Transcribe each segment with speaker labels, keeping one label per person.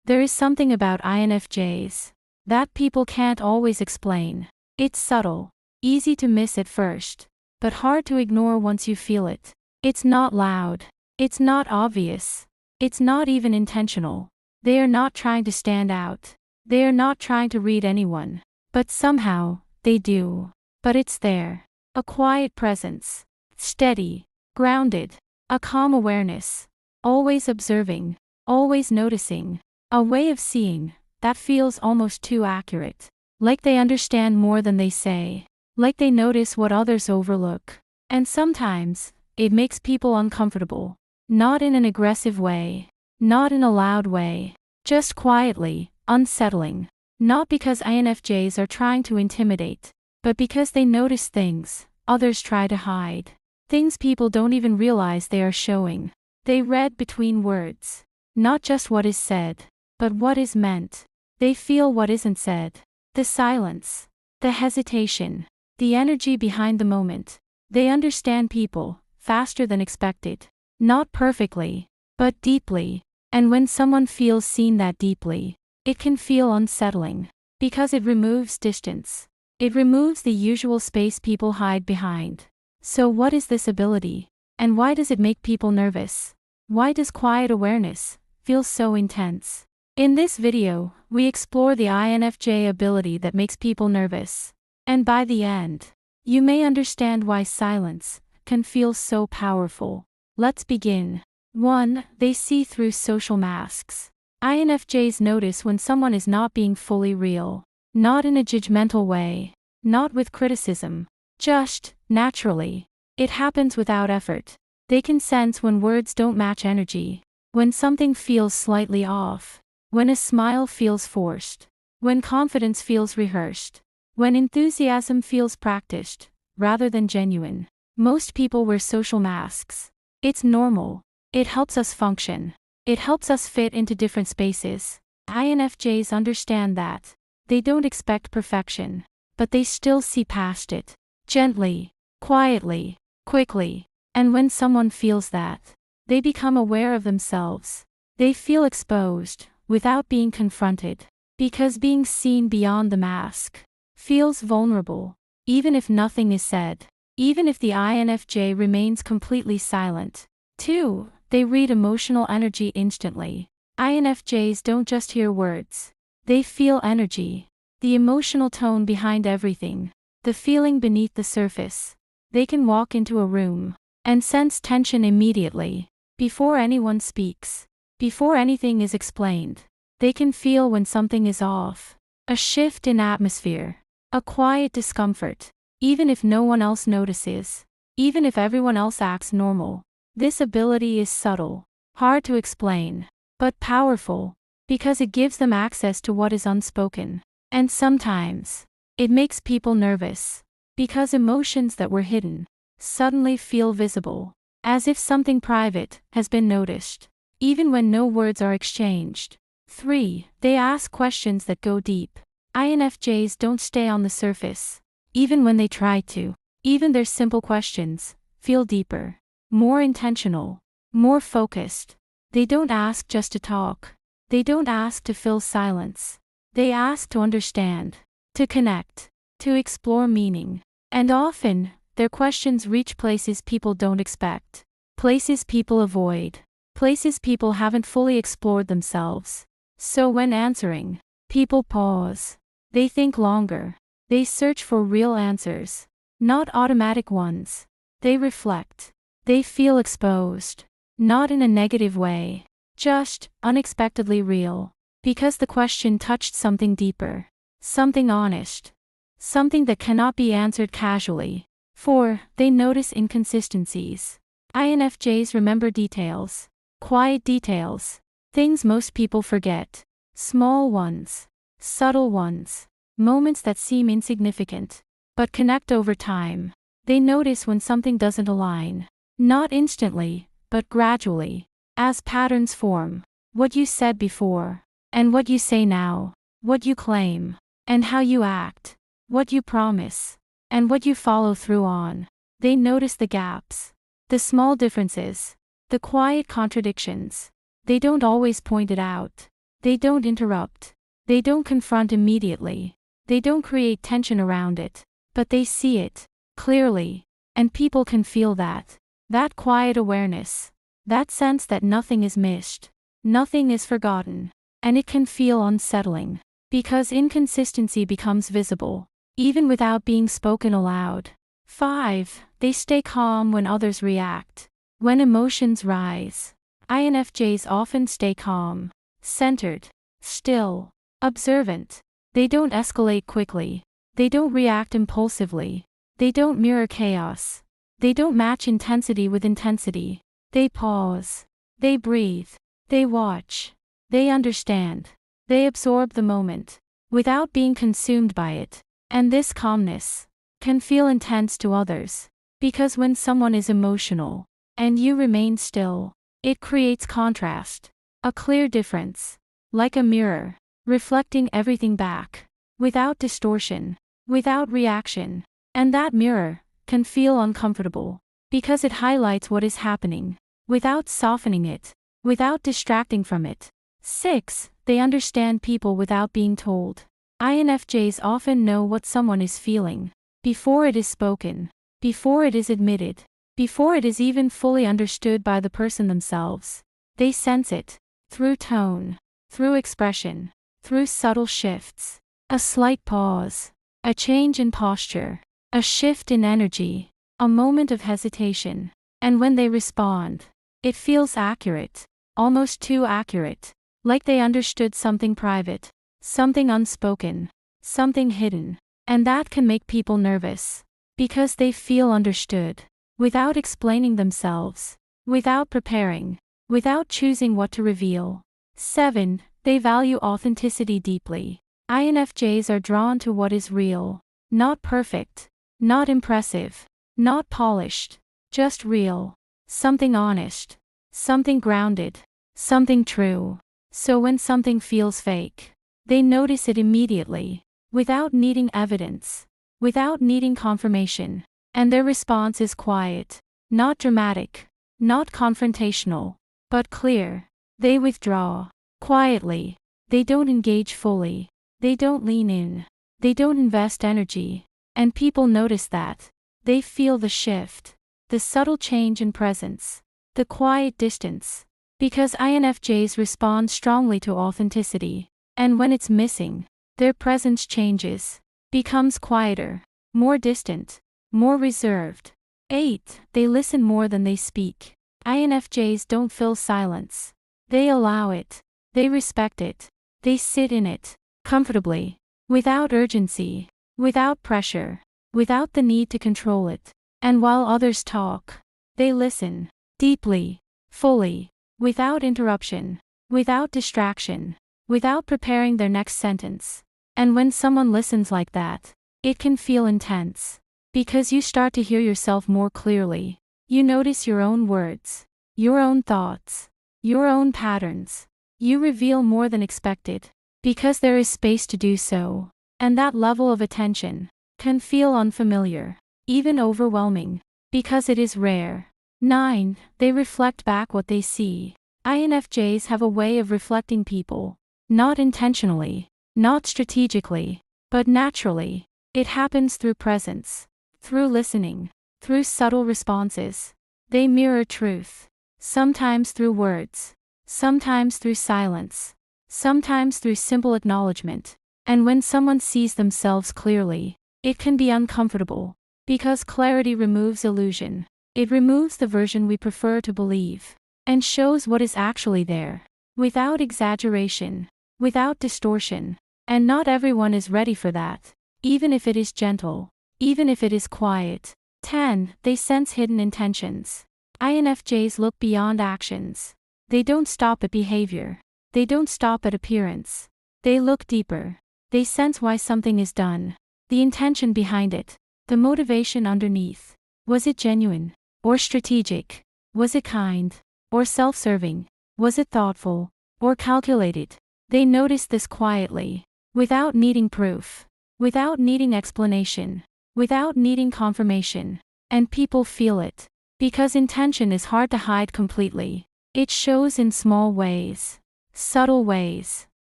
Speaker 1: There is something about INFJs that people can't always explain. It's subtle, easy to miss at first, but hard to ignore once you feel it. It's not loud. It's not obvious. It's not even intentional. They are not trying to stand out. They are not trying to read anyone. But somehow, they do. But it's there. A quiet presence. Steady. Grounded. A calm awareness. Always observing. Always noticing. A way of seeing that feels almost too accurate. Like they understand more than they say. Like they notice what others overlook. And sometimes, it makes people uncomfortable. Not in an aggressive way. Not in a loud way. Just quietly, unsettling. Not because INFJs are trying to intimidate, but because they notice things others try to hide. Things people don't even realize they are showing. They read between words. Not just what is said, but what is meant. They feel what isn't said. The silence. The hesitation. The energy behind the moment. They understand people faster than expected. Not perfectly, but deeply. And when someone feels seen that deeply, it can feel unsettling. Because it removes distance. It removes the usual space people hide behind. So what is this ability? And why does it make people nervous? Why does quiet awareness feel so intense? In this video, we explore the INFJ ability that makes people nervous. And by the end, you may understand why silence can feel so powerful. Let's begin. 1. They see through social masks. INFJs notice when someone is not being fully real. Not in a judgmental way. Not with criticism. Just, naturally. It happens without effort. They can sense when words don't match energy. When something feels slightly off. When a smile feels forced. When confidence feels rehearsed. When enthusiasm feels practiced, rather than genuine. Most people wear social masks. It's normal. It helps us function. It helps us fit into different spaces. INFJs understand that. They don't expect perfection, but they still see past it. Gently, quietly, quickly. And when someone feels that, they become aware of themselves. They feel exposed, without being confronted. Because being seen beyond the mask feels vulnerable. Even if nothing is said. Even if the INFJ remains completely silent. 2. They read emotional energy instantly. INFJs don't just hear words. They feel energy. The emotional tone behind everything. The feeling beneath the surface. They can walk into a room and sense tension immediately. Before anyone speaks. Before anything is explained. They can feel when something is off. A shift in atmosphere. A quiet discomfort. Even if no one else notices. Even if everyone else acts normal. This ability is subtle. Hard to explain. But powerful. Because it gives them access to what is unspoken. And sometimes, it makes people nervous. Because emotions that were hidden suddenly feel visible. As if something private has been noticed. Even when no words are exchanged. 3. They ask questions that go deep. INFJs don't stay on the surface. Even when they try to. Even their simple questions feel deeper. More intentional. More focused. They don't ask just to talk. They don't ask to fill silence. They ask to understand. To connect. To explore meaning. And often, their questions reach places people don't expect. Places people avoid. Places people haven't fully explored themselves. So when answering, people pause. They think longer. They search for real answers. Not automatic ones. They reflect. They feel exposed. Not in a negative way. Just, unexpectedly real. Because the question touched something deeper. Something honest. Something that cannot be answered casually. 4. They notice inconsistencies. INFJs remember details. Quiet details. Things most people forget. Small ones. Subtle ones. Moments that seem insignificant, but connect over time. They notice when something doesn't align. Not instantly, but gradually. As patterns form. What you said before. And what you say now. What you claim. And how you act. What you promise. And what you follow through on. They notice the gaps. The small differences. The quiet contradictions. They don't always point it out. They don't interrupt. They don't confront immediately. They don't create tension around it. But they see it clearly. And people can feel that. That quiet awareness. That sense that nothing is missed. Nothing is forgotten. And it can feel unsettling. Because inconsistency becomes visible, even without being spoken aloud. 5. They stay calm when others react. When emotions rise, INFJs often stay calm, centered, still, observant. They don't escalate quickly. They don't react impulsively. They don't mirror chaos. They don't match intensity with intensity. They pause. They breathe. They watch. They understand. They absorb the moment, without being consumed by it. And this calmness can feel intense to others, because when someone is emotional, and you remain still, it creates contrast, a clear difference, like a mirror, reflecting everything back, without distortion, without reaction. And that mirror can feel uncomfortable, because it highlights what is happening, without softening it, without distracting from it. 6. They understand people without being told. INFJs often know what someone is feeling, before it is spoken, before it is admitted, before it is even fully understood by the person themselves. They sense it, through tone, through expression, through subtle shifts. A slight pause, a change in posture, a shift in energy, a moment of hesitation. And when they respond, it feels accurate, almost too accurate. Like they understood something private, something unspoken, something hidden. And that can make people nervous, because they feel understood, without explaining themselves, without preparing, without choosing what to reveal. 7. They value authenticity deeply. INFJs are drawn to what is real, not perfect, not impressive, not polished, just real, something honest, something grounded, something true. So when something feels fake, they notice it immediately, without needing evidence, without needing confirmation. And their response is quiet, not dramatic, not confrontational, but clear. They withdraw quietly. They don't engage fully. They don't lean in. They don't invest energy. And people notice that. They feel the shift, the subtle change in presence, the quiet distance. Because INFJs respond strongly to authenticity, and when it's missing, their presence changes, becomes quieter, more distant, more reserved. 8. They listen more than they speak. INFJs don't fill silence. They allow it. They respect it. They sit in it, comfortably, without urgency, without pressure, without the need to control it. And while others talk, they listen, deeply, fully. Without interruption, without distraction, without preparing their next sentence. And when someone listens like that, it can feel intense. Because you start to hear yourself more clearly. You notice your own words, your own thoughts, your own patterns. You reveal more than expected, because there is space to do so. And that level of attention can feel unfamiliar, even overwhelming, because it is rare. 9. They reflect back what they see. INFJs have a way of reflecting people, not intentionally, not strategically, but naturally. It happens through presence, through listening, through subtle responses. They mirror truth, sometimes through words, sometimes through silence, sometimes through simple acknowledgement. And when someone sees themselves clearly, it can be uncomfortable, because clarity removes illusion. It removes the version we prefer to believe, and shows what is actually there, without exaggeration, without distortion. And not everyone is ready for that, even if it is gentle, even if it is quiet. 10. They sense hidden intentions. INFJs look beyond actions. They don't stop at behavior. They don't stop at appearance. They look deeper. They sense why something is done, the intention behind it, the motivation underneath. Was it genuine? Or strategic? Was it kind? Or self-serving? Was it thoughtful? Or calculated? They notice this quietly, without needing proof, without needing explanation, without needing confirmation. And people feel it. Because intention is hard to hide completely. It shows in small ways, subtle ways.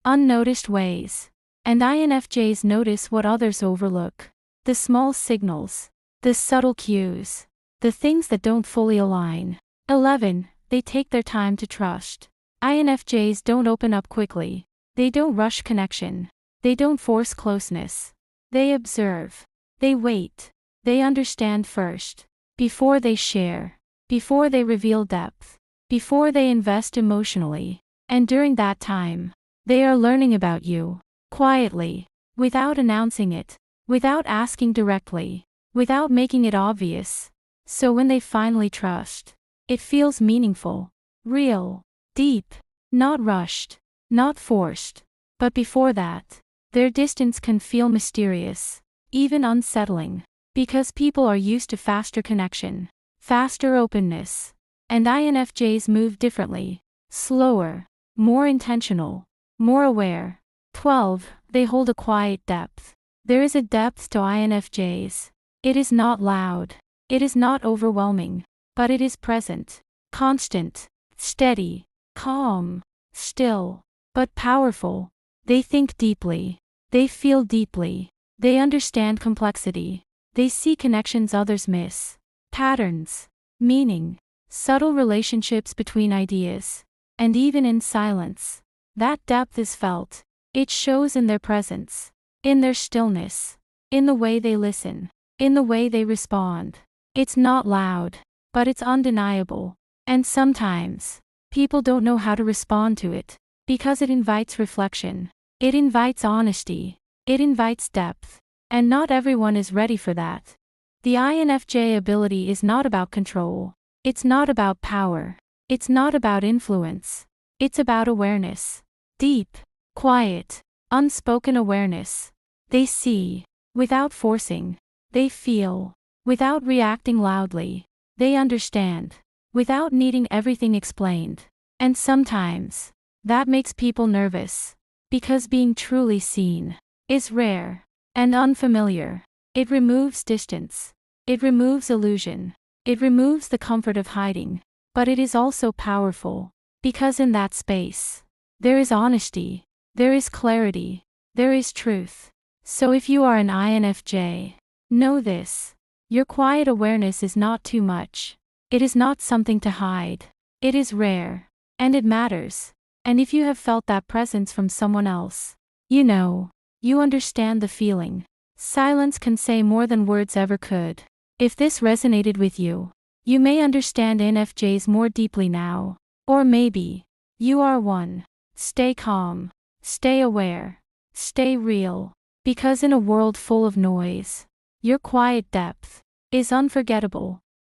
Speaker 1: unnoticed ways. And INFJs notice what others overlook. The small signals. The subtle cues. The things that don't fully align. 11. They take their time to trust. INFJs don't open up quickly. They don't rush connection. They don't force closeness. They observe. They wait. They understand first. Before they share. Before they reveal depth. Before they invest emotionally. And during that time, they are learning about you. Quietly. Without announcing it. Without asking directly. Without making it obvious. So when they finally trust, it feels meaningful. Real. Deep. Not rushed. Not forced. But before that, their distance can feel mysterious. Even unsettling. Because people are used to faster connection. Faster openness. And INFJs move differently. Slower. More intentional. More aware. 12. They hold a quiet depth. There is a depth to INFJs. It is not loud. It is not overwhelming. But it is present. Constant. Steady. Calm. Still. But powerful. They think deeply. They feel deeply. They understand complexity. They see connections others miss. Patterns. Meaning. Subtle relationships between ideas. And even in silence. That depth is felt. It shows in their presence. In their stillness. In the way they listen. In the way they respond. It's not loud. But it's undeniable. And sometimes, people don't know how to respond to it. Because it invites reflection. It invites honesty. It invites depth. And not everyone is ready for that. The INFJ ability is not about control. It's not about power. It's not about influence. It's about awareness. Deep, quiet, unspoken awareness. They see, without forcing. They feel, without reacting loudly. They understand, without needing everything explained. And sometimes, that makes people nervous. Because being truly seen is rare and unfamiliar. It removes distance. It removes illusion. It removes the comfort of hiding. But it is also powerful. Because in that space, there is honesty. There is clarity. There is truth. So if you are an INFJ, know this. Your quiet awareness is not too much. It is not something to hide. It is rare. And it matters. And if you have felt that presence from someone else, you know, you understand the feeling. Silence can say more than words ever could. If this resonated with you, you may understand INFJs more deeply now. Or maybe, you are one. Stay calm. Stay aware. Stay real. Because in a world full of noise, your quiet depth is unforgettable.